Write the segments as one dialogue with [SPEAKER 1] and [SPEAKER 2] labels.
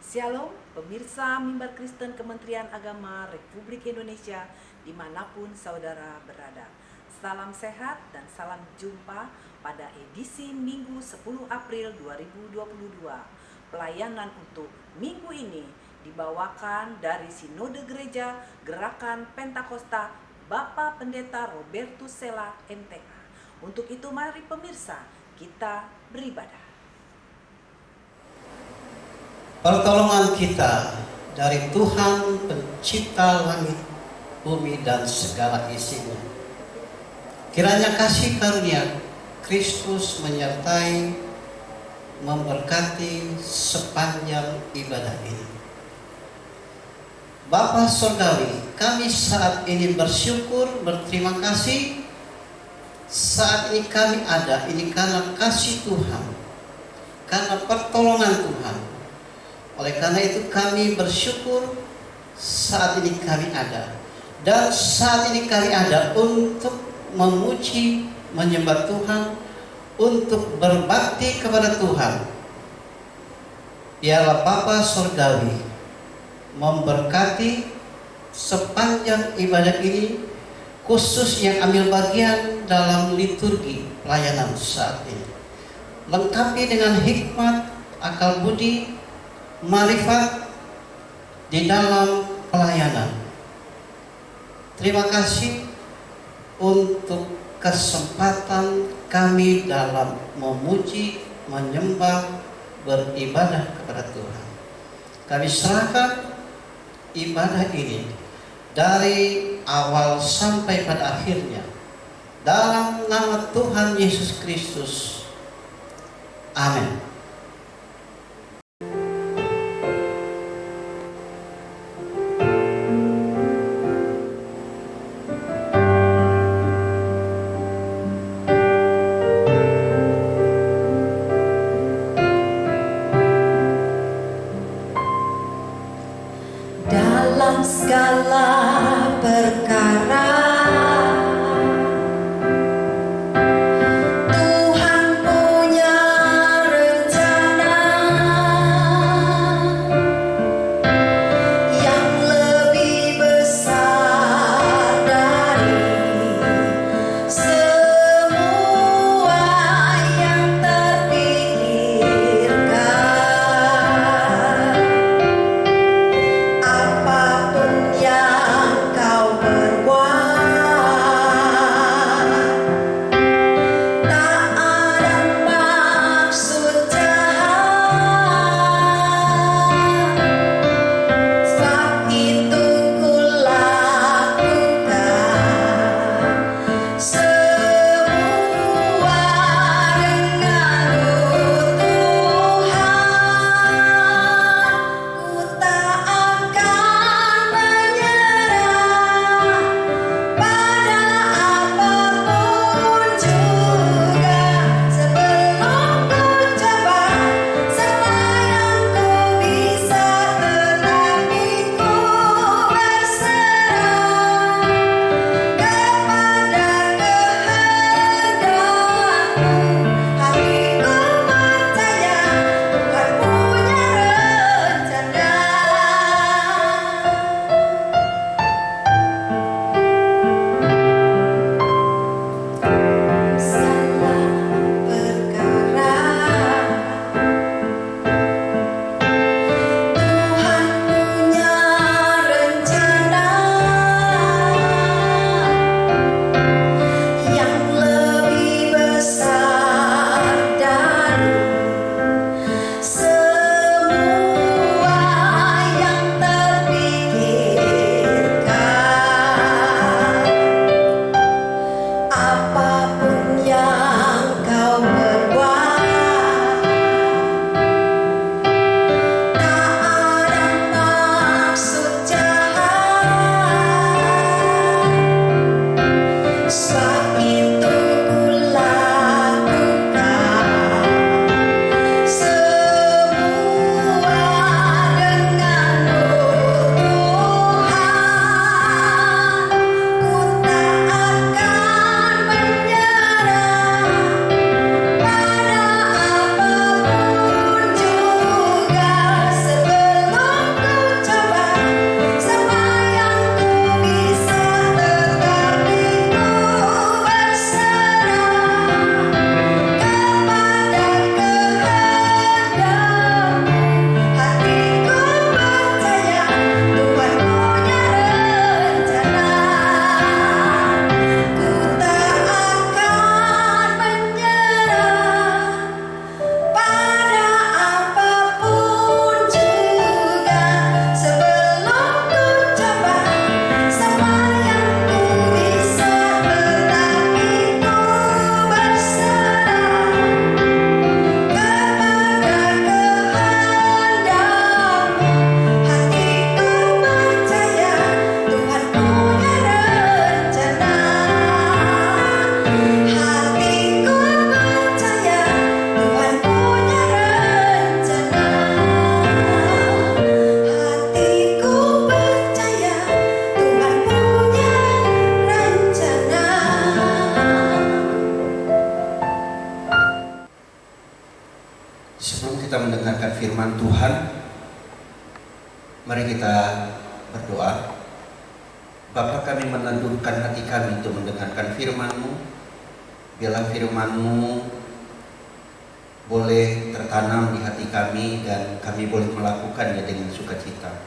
[SPEAKER 1] Shalom, pemirsa Mimbar Kristen Kementerian Agama Republik Indonesia dimanapun saudara berada. Salam sehat dan salam jumpa pada edisi Minggu 10 April 2022. Pelayanan untuk minggu ini dibawakan dari Sinode Gereja Gerakan Pentakosta Bapak Pendeta Robertus Sela MTA. Untuk itu mari pemirsa kita beribadah.
[SPEAKER 2] Pertolongan kita dari Tuhan pencipta langit, bumi dan segala isinya. Kiranya kasih karunia Kristus menyertai, memberkati sepanjang ibadah ini. Bapa Surgawi, kami saat ini bersyukur, berterima kasih. Saat ini kami ada, ini karena kasih Tuhan, karena pertolongan Tuhan. Oleh karena itu kami bersyukur saat ini kami ada. Dan saat ini kami ada untuk memuji, menyembah Tuhan, untuk berbakti kepada Tuhan. Biarlah Bapa Surgawi memberkati sepanjang ibadah ini, khusus yang ambil bagian dalam liturgi pelayanan saat ini. Lengkapi dengan hikmat, akal budi, marifat di dalam pelayanan. Terima kasih untuk kesempatan kami dalam memuji, menyembah, beribadah kepada Tuhan. Kami serahkan ibadah ini dari awal sampai pada akhirnya dalam nama Tuhan Yesus Kristus. Amin.
[SPEAKER 3] Segala perkara Tuhan punya rencana yang lebih besar dari semua yang terpikirkan. Sebelum
[SPEAKER 4] Tuhan, mari kita berdoa. Bapa, kami menundukkan hati kami untuk mendengarkan firman-Mu. Biarlah firman-Mu boleh tertanam di hati kami dan kami boleh melakukannya dengan sukacita.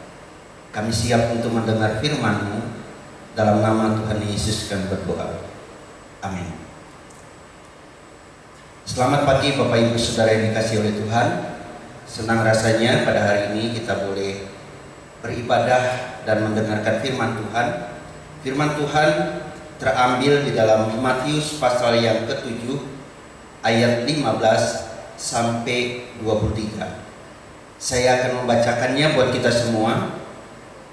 [SPEAKER 4] Kami siap untuk mendengar firman-Mu. Dalam nama Tuhan Yesus kami berdoa. Amin. Selamat pagi Bapak Ibu Saudara yang dikasihi oleh Tuhan. Senang rasanya pada hari ini kita boleh beribadah dan mendengarkan firman Tuhan. Firman Tuhan terambil di dalam Matius pasal yang ke-7 ayat 15 sampai 23. Saya akan membacakannya buat kita semua.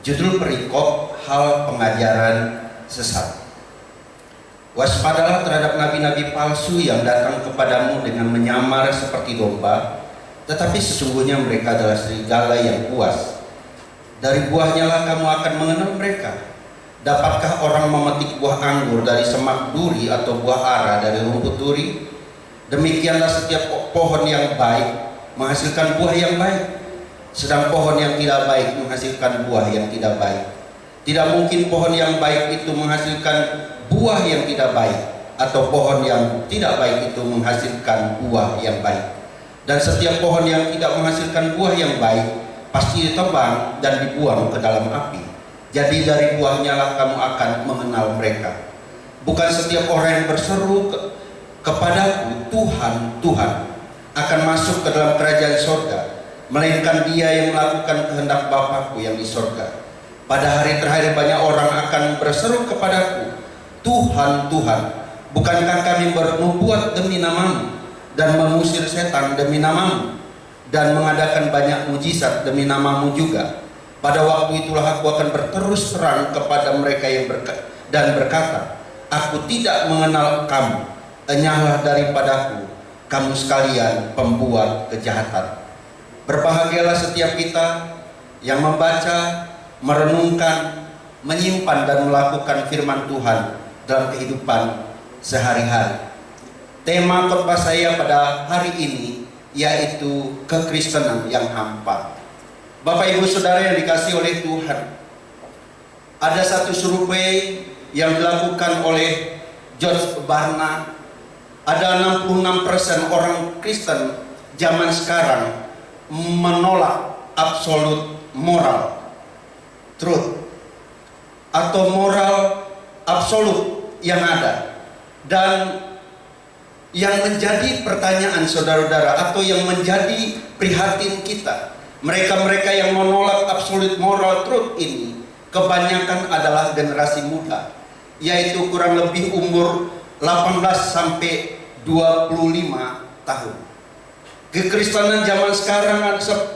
[SPEAKER 4] Judul perikop, hal pengajaran sesat. Waspadalah terhadap nabi-nabi palsu yang datang kepadamu dengan menyamar seperti domba, tetapi sesungguhnya mereka adalah serigala yang buas. Dari buahnya lah kamu akan mengenal mereka. Dapatkah orang memetik buah anggur dari semak duri atau buah ara dari rumput duri? Demikianlah setiap pohon yang baik menghasilkan buah yang baik, sedang pohon yang tidak baik menghasilkan buah yang tidak baik. Tidak mungkin pohon yang baik itu menghasilkan buah yang tidak baik, atau pohon yang tidak baik itu menghasilkan buah yang baik. Dan setiap pohon yang tidak menghasilkan buah yang baik pasti ditebang dan dibuang ke dalam api. Jadi dari buahnya lah kamu akan mengenal mereka. Bukan setiap orang yang berseru kepadaku Tuhan, Tuhan akan masuk ke dalam kerajaan sorga, melainkan dia yang melakukan kehendak Bapakku yang di sorga. Pada hari terakhir banyak orang akan berseru kepadaku, Tuhan, Tuhan, bukankah kami membuat demi namamu dan mengusir setan demi namamu dan mengadakan banyak mujizat demi namamu juga? Pada waktu itulah aku akan berterus terang kepada mereka yang berkata, aku tidak mengenal kamu, enyahlah daripadaku, kamu sekalian pembuat kejahatan. Berbahagialah setiap kita yang membaca, merenungkan, menyimpan dan melakukan firman Tuhan dalam kehidupan sehari-hari. Tema khotbah saya pada hari ini yaitu kekristenan yang hampa. Bapak Ibu Saudara yang dikasihi oleh Tuhan, ada satu survei yang dilakukan oleh George Barna. Ada 66% orang Kristen zaman sekarang menolak absolut moral truth atau moral absolut yang ada. Dan yang menjadi pertanyaan saudara-saudara atau yang menjadi prihatin kita, mereka-mereka yang menolak absolut moral truth ini kebanyakan adalah generasi muda, yaitu kurang lebih umur 18 sampai 25 tahun. Kekristenan zaman sekarang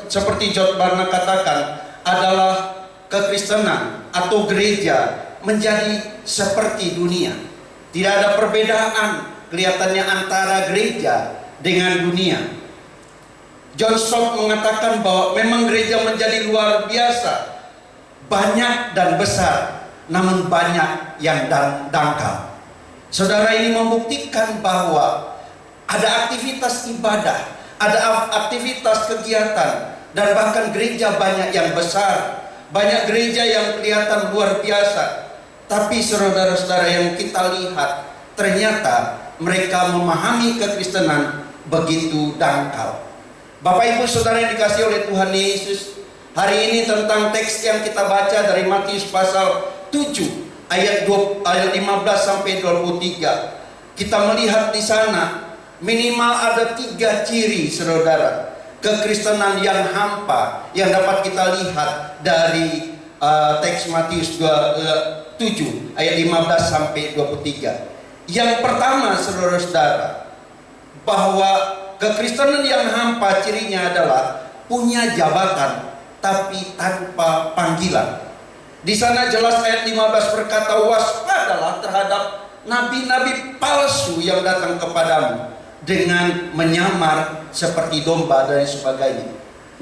[SPEAKER 4] seperti George Barna katakan adalah kekristenan atau gereja menjadi seperti dunia. Tidak ada perbedaan kelihatannya antara gereja dengan dunia. John Stott mengatakan bahwa memang gereja menjadi luar biasa, banyak dan besar, namun banyak yang dangkal. Saudara, ini membuktikan bahwa ada aktivitas ibadah, ada aktivitas kegiatan, dan bahkan gereja banyak yang besar, banyak gereja yang kelihatan luar biasa. Tapi saudara-saudara yang kita lihat, ternyata mereka memahami kekristenan begitu dangkal. Bapak Ibu Saudara yang dikasihi oleh Tuhan Yesus, hari ini tentang teks yang kita baca dari Matius pasal 7 ayat 15 sampai 23. Kita melihat di sana minimal ada 3 ciri saudara kekristenan yang hampa yang dapat kita lihat dari teks Matius 7 ayat 15 sampai 23. Yang pertama saudara-saudara, bahwa kekristenan yang hampa cirinya adalah punya jabatan tapi tanpa panggilan. Di sana jelas ayat 15 berkata, waspadalah terhadap nabi-nabi palsu yang datang kepadamu dengan menyamar seperti domba dan sebagainya.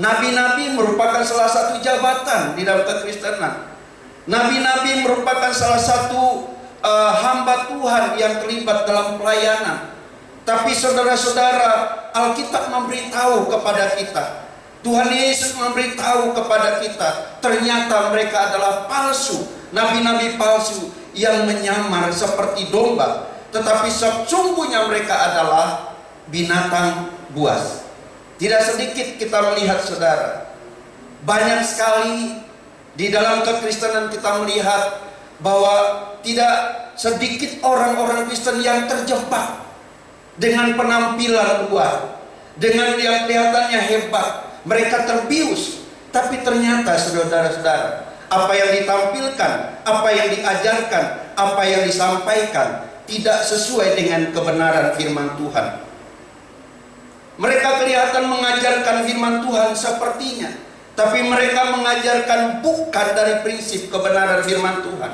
[SPEAKER 4] Nabi-nabi merupakan salah satu jabatan di dalam kekristenan. Nabi-nabi merupakan salah satu hamba Tuhan yang terlibat dalam pelayanan. Tapi saudara-saudara, Alkitab memberitahu kepada kita Tuhan Yesus memberitahu kepada kita, ternyata mereka adalah palsu, nabi-nabi palsu yang menyamar seperti domba, tetapi sesungguhnya mereka adalah binatang buas. Tidak sedikit kita melihat, saudara, banyak sekali di dalam kekristenan kita melihat bahwa tidak sedikit orang-orang Kristen yang terjebak dengan penampilan luar, dengan yang kelihatannya hebat. Mereka terbius, tapi ternyata saudara-saudara, apa yang ditampilkan, apa yang diajarkan, apa yang disampaikan tidak sesuai dengan kebenaran firman Tuhan. Mereka kelihatan mengajarkan firman Tuhan sepertinya, tapi mereka mengajarkan bukan dari prinsip kebenaran firman Tuhan.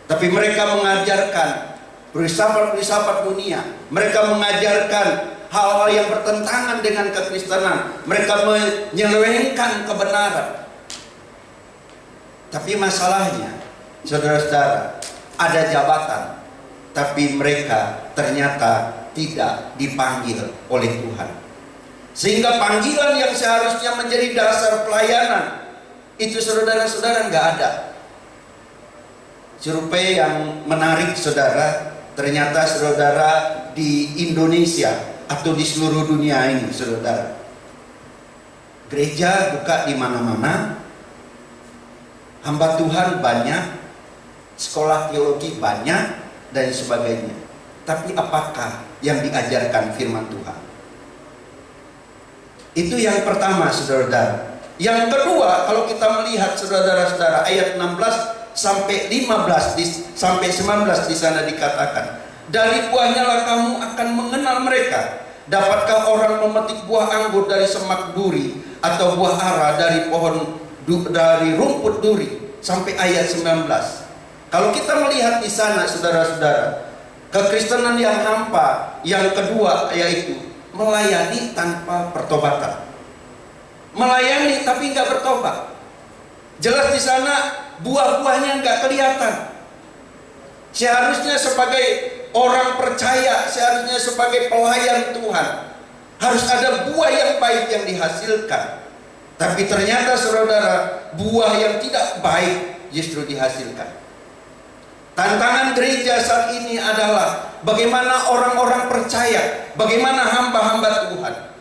[SPEAKER 4] Tapi mereka mengajarkan filsafat dunia. Mereka mengajarkan hal-hal yang bertentangan dengan kekristenan. Mereka menyelewengkan kebenaran. Tapi masalahnya, saudara-saudara, ada jabatan, tapi mereka ternyata tidak dipanggil oleh Tuhan. Sehingga panggilan yang seharusnya menjadi dasar pelayanan itu, saudara-saudara, nggak ada. Survei yang menarik, saudara, ternyata saudara di Indonesia atau di seluruh dunia ini, saudara, gereja buka di mana-mana, hamba Tuhan banyak, sekolah teologi banyak, dan sebagainya. Tapi apakah yang diajarkan firman Tuhan? Itu yang pertama, saudara. Yang kedua, kalau kita melihat, saudara-saudara, ayat 16 sampai 15 sampai 19 di sana dikatakan, dari buahnya lah kamu akan mengenal mereka. Dapatkah orang memetik buah anggur dari semak duri, atau buah ara dari pohon dari rumput duri? Sampai ayat 19. Kalau kita melihat di sana, saudara-saudara, kekristenan yang hampa yang kedua yaitu melayani tanpa pertobatan. Melayani tapi nggak bertobat. Jelas di sana buah-buahnya nggak kelihatan. Seharusnya sebagai orang percaya, seharusnya sebagai pelayan Tuhan, harus ada buah yang baik yang dihasilkan. Tapi ternyata, saudara, buah yang tidak baik justru dihasilkan. Tantangan gereja saat ini adalah bagaimana orang-orang percaya, bagaimana hamba-hamba Tuhan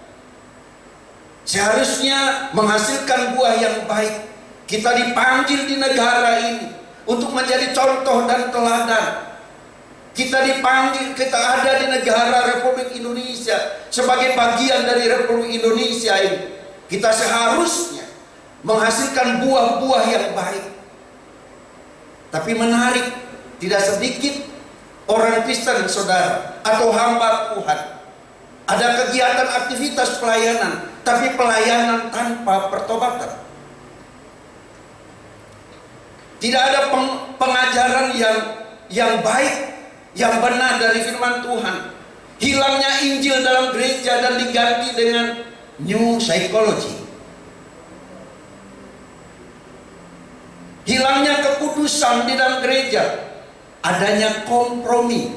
[SPEAKER 4] seharusnya menghasilkan buah yang baik. Kita dipanggil di negara ini untuk menjadi contoh dan teladan. Kita dipanggil, kita ada di negara Republik Indonesia sebagai bagian dari Republik Indonesia ini. Kita seharusnya menghasilkan buah-buah yang baik. Tapi menarik, tidak sedikit orang Kristen, saudara, atau hamba Tuhan, ada kegiatan aktivitas pelayanan, tapi pelayanan tanpa pertobatan. Tidak ada pengajaran yang baik, yang benar dari firman Tuhan. Hilangnya Injil dalam gereja dan diganti dengan new psychology. Hilangnya kekudusan di dalam gereja, adanya kompromi.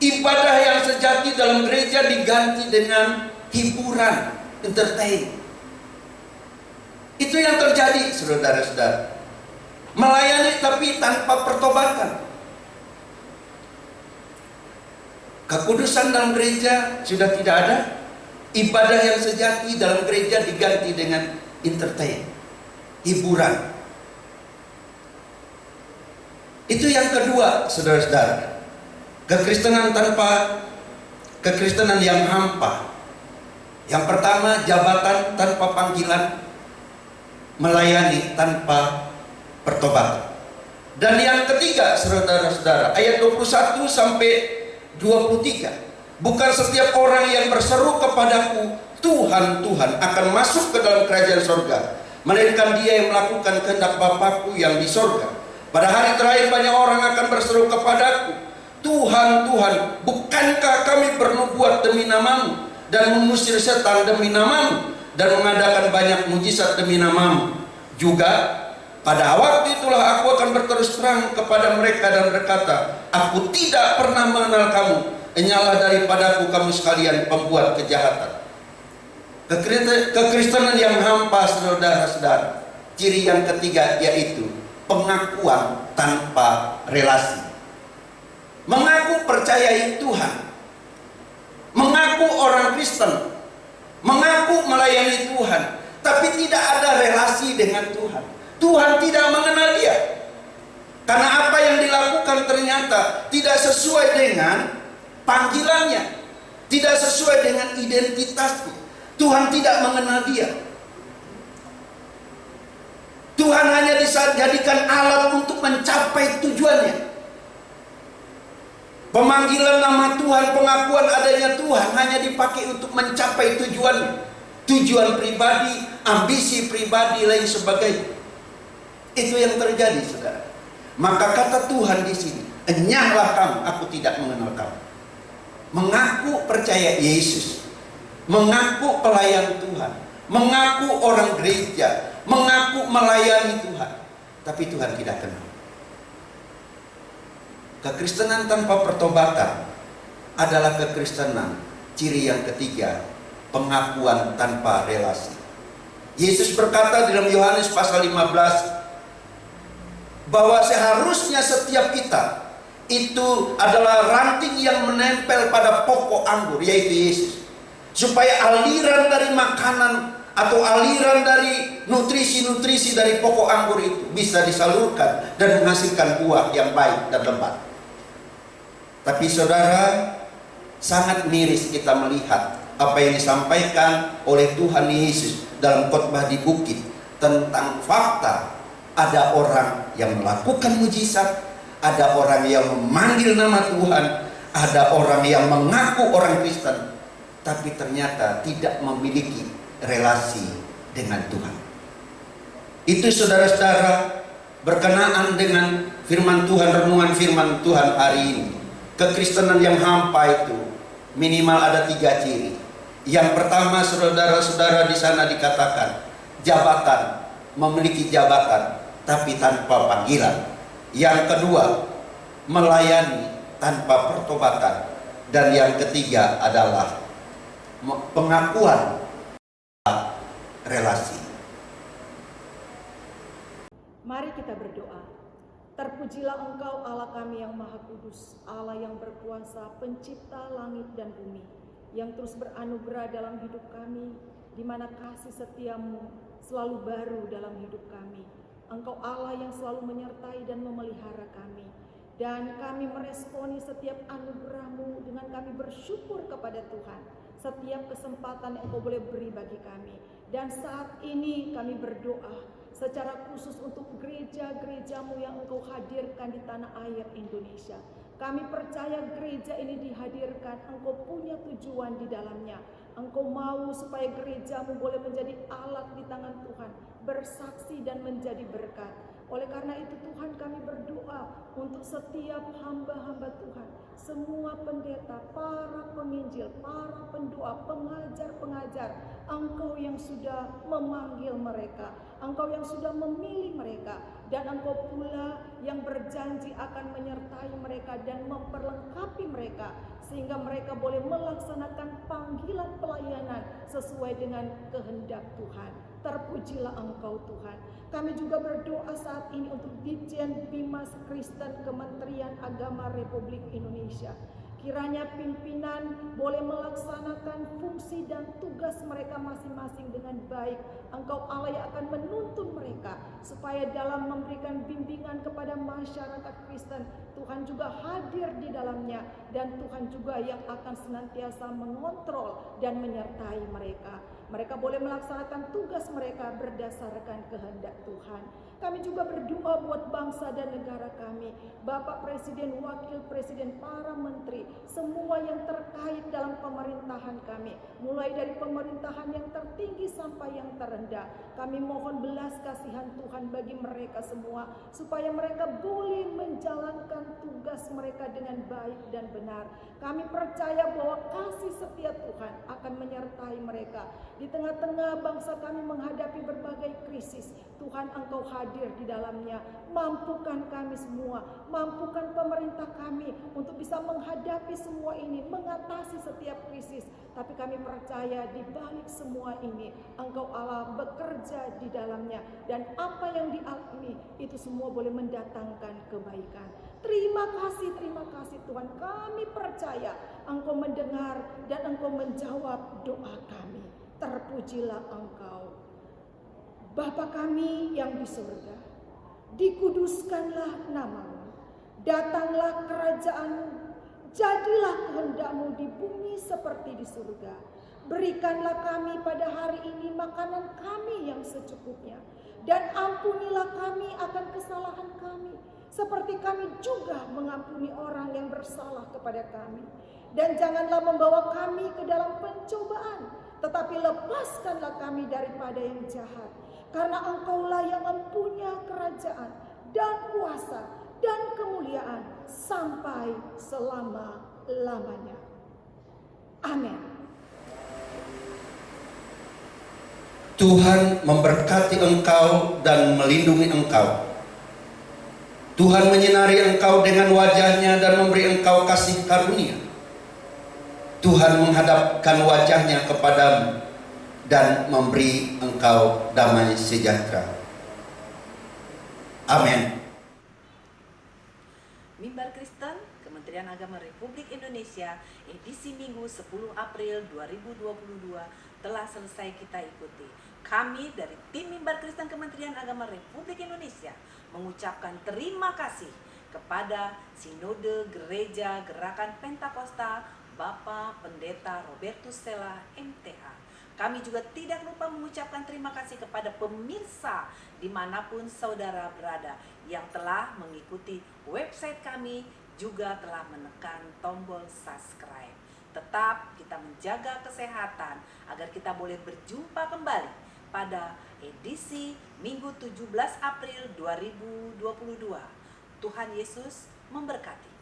[SPEAKER 4] Ibadah yang sejati dalam gereja diganti dengan hiburan, entertain. Itu yang terjadi, saudara-saudara. Melayani tapi tanpa pertobatan. Kekudusan dalam gereja sudah tidak ada. Ibadah yang sejati dalam gereja diganti dengan entertain, hiburan. Itu yang kedua, saudara-saudara. Kekristenan yang hampa. Yang pertama, jabatan tanpa panggilan, melayani tanpa pertobatan. Dan yang ketiga, saudara-saudara, ayat 21 sampai 23. Bukan setiap orang yang berseru kepadaku, Tuhan, Tuhan, akan masuk ke dalam kerajaan sorga, melainkan dia yang melakukan kehendak Bapakku yang di sorga. Pada hari terakhir banyak orang akan berseru kepadaku, Tuhan, Tuhan, bukankah kami bernubuat demi namamu, dan mengusir setan demi namamu, dan mengadakan banyak mujizat demi namamu? Juga pada waktu itulah aku akan berterus terang kepada mereka dan berkata, aku tidak pernah mengenal kamu. Enyahlah daripadaku kamu sekalian pembuat kejahatan. Kekristenan yang hampa, saudara-saudara, ciri yang ketiga yaitu pengakuan tanpa relasi. Mengaku percayai Tuhan, mengaku orang Kristen, mengaku melayani Tuhan, tapi tidak ada relasi dengan Tuhan. Tuhan tidak mengenal dia. Karena apa yang dilakukan ternyata tidak sesuai dengan panggilannya, tidak sesuai dengan identitasnya. Tuhan tidak mengenal dia. Tuhan hanya dijadikan alat untuk mencapai tujuannya. Pemanggilan nama Tuhan, pengakuan adanya Tuhan hanya dipakai untuk mencapai tujuannya. Tujuan pribadi, ambisi pribadi, lain sebagainya. Itu yang terjadi, saudara. Maka kata Tuhan di sini, enyahlah kamu, aku tidak mengenal kamu. Mengaku percaya Yesus, mengaku pelayan Tuhan, mengaku orang gereja, mengaku melayani Tuhan, tapi Tuhan tidak kenal. Kekristenan tanpa pertobatan adalah kekristenan. Ciri yang ketiga, pengakuan tanpa relasi. Yesus berkata dalam Yohanes pasal 15 bahwa seharusnya setiap kita itu adalah ranting yang menempel pada pokok anggur, yaitu Yesus, supaya aliran dari makanan atau aliran dari nutrisi-nutrisi dari pokok anggur itu bisa disalurkan dan menghasilkan buah yang baik dan lebat. Tapi saudara, sangat miris kita melihat apa yang disampaikan oleh Tuhan Yesus dalam khotbah di bukit tentang fakta ada orang yang melakukan mujizat, ada orang yang memanggil nama Tuhan, ada orang yang mengaku orang Kristen, tapi ternyata tidak memiliki relasi dengan Tuhan. Itu saudara-saudara berkenaan dengan firman Tuhan, renungan firman Tuhan hari ini. Kekristenan yang hampa itu minimal ada 3 ciri. Yang pertama, saudara-saudara, di sana dikatakan jabatan, memiliki jabatan tapi tanpa panggilan. Yang kedua, melayani tanpa pertobatan. Dan yang ketiga adalah pengakuan relasi.
[SPEAKER 1] Mari kita berdoa. Terpujilah Engkau Allah kami yang Maha Kudus, Allah yang berkuasa, pencipta langit dan bumi, yang terus beranugerah dalam hidup kami, di mana kasih setiamu selalu baru dalam hidup kami. Engkau Allah yang selalu menyertai dan memelihara kami. Dan kami meresponi setiap anugerah-Mu dengan kami bersyukur kepada Tuhan. Setiap kesempatan yang Engkau boleh beri bagi kami. Dan saat ini kami berdoa secara khusus untuk gereja-gereja-Mu yang Engkau hadirkan di tanah air Indonesia. Kami percaya gereja ini dihadirkan, Engkau punya tujuan di dalamnya. Engkau mau supaya gereja-Mu boleh menjadi alat di tangan Tuhan, bersaksi dan menjadi berkat. Oleh karena itu Tuhan, kami berdoa untuk setiap hamba-hamba Tuhan, semua pendeta, para penginjil, para pendoa, pengajar-pengajar, Engkau yang sudah memanggil mereka, Engkau yang sudah memilih mereka, dan Engkau pula yang berjanji akan menyertai mereka dan memperlengkapi mereka, sehingga mereka boleh melaksanakan panggilan pelayanan sesuai dengan kehendak Tuhan. Terpujilah Engkau Tuhan. Kami juga berdoa saat ini untuk Ditjen Bimas Kristen Kementerian Agama Republik Indonesia. Kiranya pimpinan boleh melaksanakan fungsi dan tugas mereka masing-masing dengan baik. Engkau Allah yang akan menuntun mereka supaya dalam memberikan bimbingan kepada masyarakat Kristen, Tuhan juga hadir di dalamnya, dan Tuhan juga yang akan senantiasa mengontrol dan menyertai mereka. Mereka boleh melaksanakan tugas mereka berdasarkan kehendak Tuhan. Kami juga berdoa buat bangsa dan negara kami, Bapak Presiden, Wakil Presiden, para menteri, semua yang terkait dalam pemerintahan kami, mulai dari pemerintahan yang tertinggi sampai yang terendah. Kami mohon belas kasihan Tuhan bagi mereka semua, supaya mereka boleh menjalankan tugas mereka dengan baik dan benar. Kami percaya bahwa kasih setia Tuhan akan menyertai mereka. Di tengah-tengah bangsa kami menghadapi berbagai krisis,
[SPEAKER 5] Tuhan, Engkau hadir di dalamnya. Mampukan kami semua, mampukan pemerintah kami untuk bisa menghadapi semua ini, mengatasi setiap krisis. Tapi kami percaya di balik semua ini, Engkau Allah bekerja di dalamnya. Dan apa yang dialami itu semua boleh mendatangkan kebaikan. Terima kasih Tuhan. Kami percaya Engkau mendengar dan Engkau menjawab doa kami. Terpujilah Engkau. Bapa kami yang di surga, dikuduskanlah namamu, datanglah kerajaan-Mu, jadilah kehendak-Mu di bumi seperti di surga. Berikanlah kami pada hari ini makanan kami yang secukupnya, dan ampunilah kami akan kesalahan kami, seperti kami juga mengampuni orang yang bersalah kepada kami. Dan janganlah membawa kami ke dalam pencobaan, tetapi lepaskanlah kami daripada yang jahat. Karena Engkaulah yang mempunyai kerajaan dan kuasa dan kemuliaan sampai selama-lamanya. Amin.
[SPEAKER 4] Tuhan memberkati engkau dan melindungi engkau. Tuhan menyinari engkau dengan wajah-Nya dan memberi engkau kasih karunia. Tuhan menghadapkan wajah-Nya kepadamu dan memberi engkau damai sejahtera. Amin.
[SPEAKER 1] Mimbar Kristen, Kementerian Agama Republik Indonesia, edisi Minggu 10 April 2022 telah selesai kita ikuti. Kami dari tim Mimbar Kristen Kementerian Agama Republik Indonesia mengucapkan terima kasih kepada Sinode Gereja Gerakan Pentakosta Bapak Pendeta Robertus Sela MTH. Kami juga tidak lupa mengucapkan terima kasih kepada pemirsa dimanapun saudara berada yang telah mengikuti website kami, juga telah menekan tombol subscribe. Tetap kita menjaga kesehatan agar kita boleh berjumpa kembali pada edisi Minggu 17 April 2022. Tuhan Yesus memberkati.